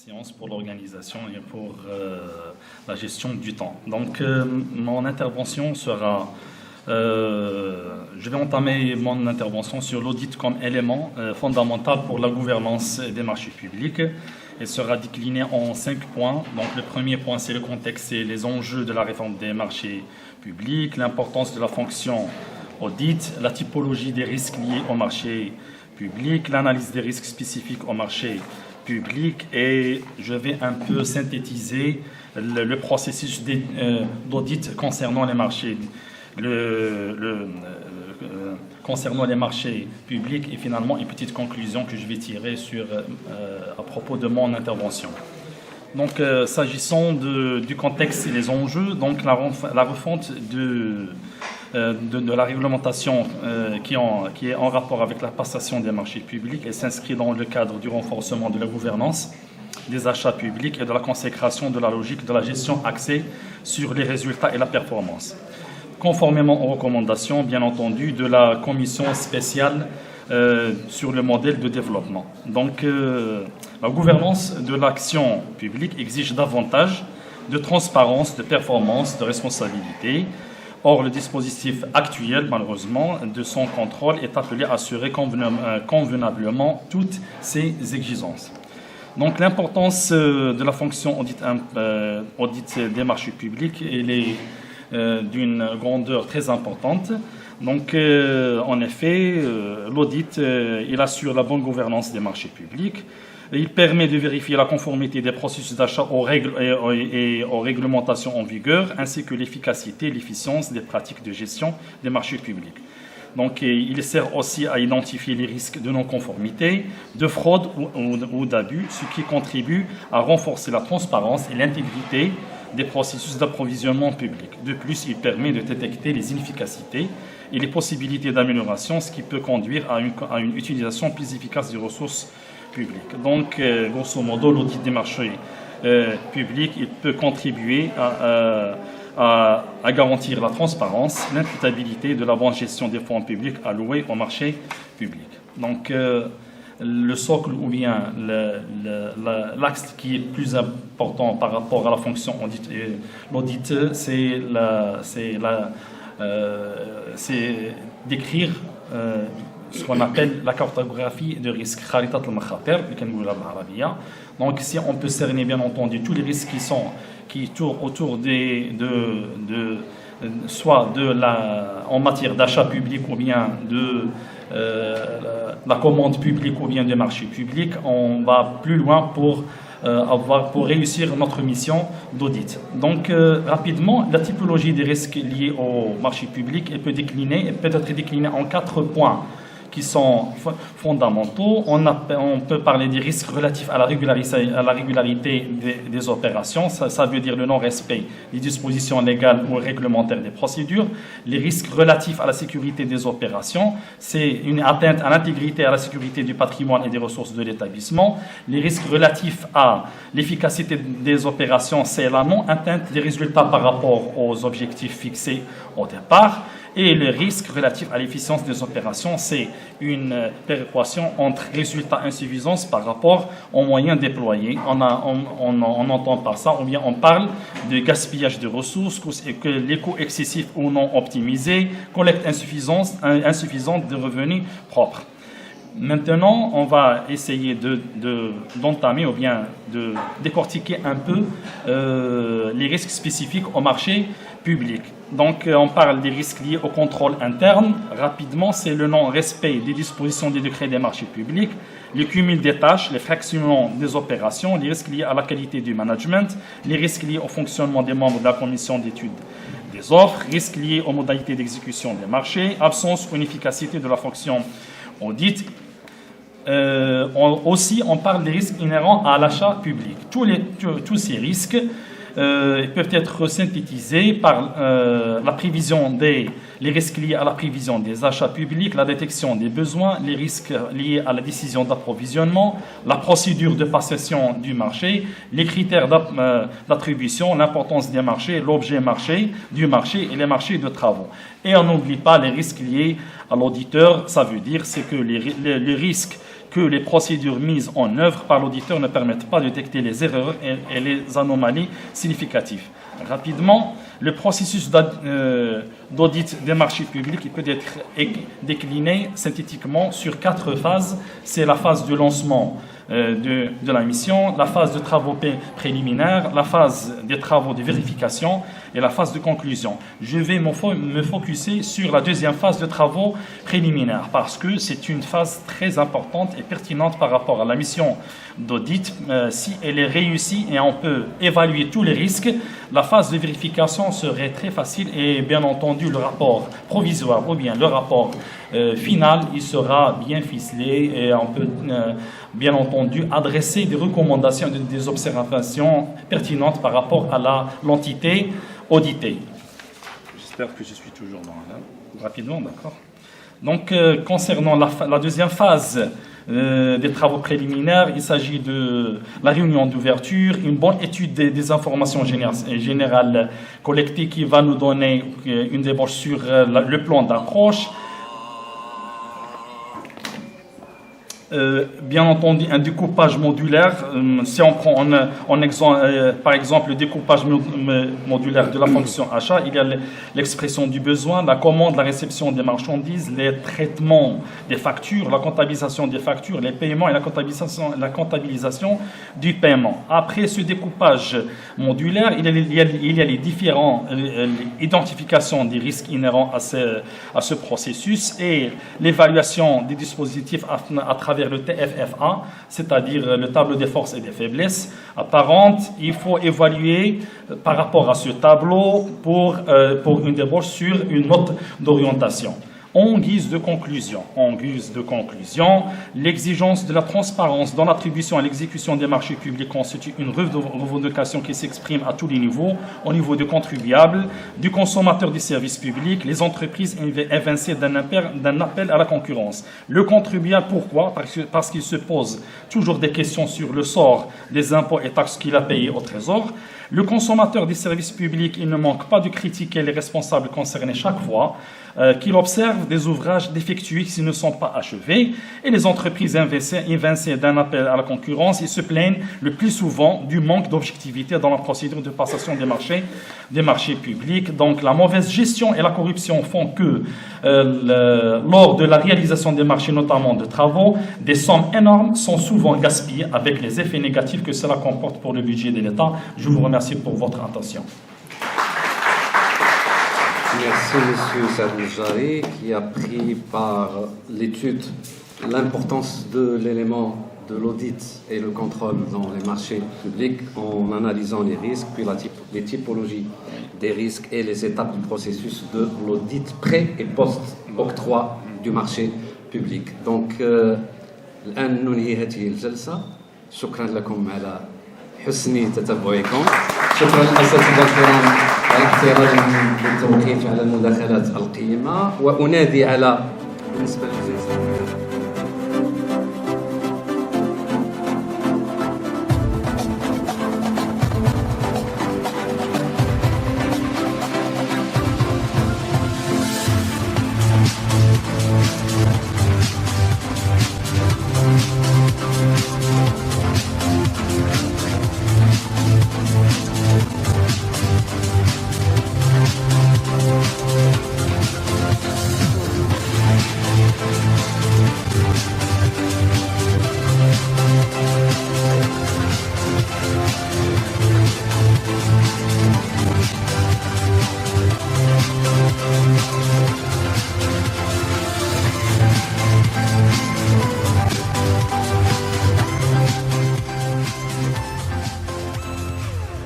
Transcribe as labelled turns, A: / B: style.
A: Séance pour l'organisation et pour la gestion du temps. Donc, mon intervention sera... je vais entamer mon intervention sur l'audit comme élément fondamental pour la gouvernance des marchés publics. Elle sera déclinée en 5 points. Donc, le premier point, c'est le contexte et les enjeux de la réforme des marchés publics, l'importance de la fonction audit, la typologie des risques liés au marché public, l'analyse des risques spécifiques au marché public, et je vais un peu synthétiser le processus d'audit concernant les marchés, concernant les marchés publics, et finalement une petite conclusion que je vais tirer à propos de mon intervention. Donc, s'agissant du contexte et des enjeux, donc la refonte de la réglementation qui est en rapport avec la passation des marchés publics et s'inscrit dans le cadre du renforcement de la gouvernance des achats publics et de la consécration de la logique de la gestion axée sur les résultats et la performance. Conformément aux recommandations, bien entendu, de la commission spéciale sur le modèle de développement. Donc, la gouvernance de l'action publique exige davantage de transparence, de performance, de responsabilité. Or, le dispositif actuel, malheureusement, de son contrôle est appelé à assurer convenablement toutes ces exigences. Donc, l'importance de la fonction audit des marchés publics, elle est d'une grandeur très importante. Donc, en effet, l'audit, il assure la bonne gouvernance des marchés publics. Il permet de vérifier la conformité des processus d'achat aux règles et aux réglementations en vigueur, ainsi que l'efficacité et l'efficience des pratiques de gestion des marchés publics. Donc, il sert aussi à identifier les risques de non-conformité, de fraude ou d'abus, ce qui contribue à renforcer la transparence et l'intégrité des processus d'approvisionnement public. De plus, il permet de détecter les inefficacités et les possibilités d'amélioration, ce qui peut conduire à une utilisation plus efficace des ressources publiques. Donc, grosso modo, l'audit des marchés publics, il peut contribuer à garantir la transparence, l'imputabilité de la bonne gestion des fonds publics alloués au marché public. Donc, le socle ou bien l'axe qui est plus important par rapport à la fonction l'audit, c'est d'écrire ce qu'on appelle la cartographie de risques. Donc ici, on peut cerner bien entendu tous les risques qui tournent autour soit en matière d'achat public ou bien de la commande publique ou bien des marchés publics. On va plus loin pour réussir notre mission d'audit. Donc, rapidement, la typologie des risques liés au marché public peut être déclinée en 4 points qui sont fondamentaux. On peut parler des risques relatifs à la régularité des opérations. Ça veut dire le non-respect des dispositions légales ou réglementaires des procédures. Les risques relatifs à la sécurité des opérations, c'est une atteinte à l'intégrité et à la sécurité du patrimoine et des ressources de l'établissement. Les risques relatifs à l'efficacité des opérations, c'est la non-atteinte des résultats par rapport aux objectifs fixés au départ. Et le risque relatif à l'efficience des opérations, c'est une péréquation entre résultats insuffisants par rapport aux moyens déployés. On entend par ça, ou bien on parle de gaspillage de ressources, que les coûts excessifs ou non optimisés, collecte insuffisante de revenus propres. Maintenant, on va essayer d'entamer ou bien de décortiquer un peu les risques spécifiques au marché public. Donc, on parle des risques liés au contrôle interne. Rapidement, c'est le non-respect des dispositions des décrets des marchés publics, le cumul des tâches, les fractionnements des opérations, les risques liés à la qualité du management, les risques liés au fonctionnement des membres de la commission d'étude des offres, risques liés aux modalités d'exécution des marchés, absence ou inefficacité de la fonction audit. Aussi, on parle des risques inhérents à l'achat public. Tous ces risques peuvent être synthétisés par les risques liés à la prévision des achats publics, la détection des besoins, les risques liés à la décision d'approvisionnement, la procédure de passation du marché, les critères d'attribution, l'importance des marchés, l'objet du marché et les marchés de travaux. Et on n'oublie pas les risques liés à l'auditeur. Ça veut dire c'est que les risques que les procédures mises en œuvre par l'auditeur ne permettent pas de détecter les erreurs et les anomalies significatives. Rapidement, le processus d'audit des marchés publics il peut être décliné synthétiquement sur 4 phases. C'est la phase de lancement de la mission, la phase de travaux préliminaires, la phase des travaux de vérification et la phase de conclusion. Je vais me focuser sur la deuxième phase de travaux préliminaires parce que c'est une phase très importante et pertinente par rapport à la mission d'audit. Si elle est réussie et on peut évaluer tous les risques, la phase de vérification serait très facile et bien entendu le rapport provisoire ou bien le rapport final, il sera bien ficelé et on peut bien entendu adresser des recommandations, des observations pertinentes par rapport à l'entité auditée. J'espère que je suis toujours rapidement, d'accord. Donc, concernant la deuxième phase des travaux préliminaires, il s'agit de la réunion d'ouverture, une bonne étude des informations générales collectées qui va nous donner une débauche sur le plan d'approche. Bien entendu, un découpage modulaire. Si on prend par exemple le découpage modulaire de la fonction achat, il y a l'expression du besoin, la commande, la réception des marchandises, les traitements des factures, la comptabilisation des factures, les paiements et la comptabilisation du paiement. Après ce découpage modulaire, il y a les différentes identifications des risques inhérents à ce processus et l'évaluation des dispositifs à travers le TFFA, c'est-à-dire le tableau des forces et des faiblesses apparentes. Il faut évaluer par rapport à ce tableau pour une débauche sur une note d'orientation. En guise de conclusion, l'exigence de la transparence dans l'attribution et l'exécution des marchés publics constitue une revendication qui s'exprime à tous les niveaux, au niveau du contribuable, du consommateur des services publics, les entreprises évincées d'un appel à la concurrence. Le contribuable, pourquoi? Parce qu'il se pose toujours des questions sur le sort des impôts et taxes qu'il a payés au Trésor. Le consommateur des services publics, il ne manque pas de critiquer les responsables concernés chaque fois qu'il observe des ouvrages défectueux qui ne sont pas achevés. Et les entreprises évincées d'un appel à la concurrence, ils se plaignent le plus souvent du manque d'objectivité dans la procédure de passation des marchés publics. Donc la mauvaise gestion et la corruption font que lors de la réalisation des marchés, notamment de travaux, des sommes énormes sont souvent gaspillées avec les effets négatifs que cela comporte pour le budget de l'État. Je vous remercie pour votre attention.
B: Merci M. Saroujari qui a pris par l'étude l'importance de l'élément de l'audit et le contrôle dans les marchés publics en analysant les risques, puis les typologies des risques et les étapes du processus de l'audit pré- et post-octroi du marché public. Donc, الآن ننهي هذه الجلسة. شكرا لكم على حسن تتبعكم. شكرا للأساتذة الكرام على احترامهم بالتوقيف على المداخلات القيمة. وأنادي على بالنسبة للجلسة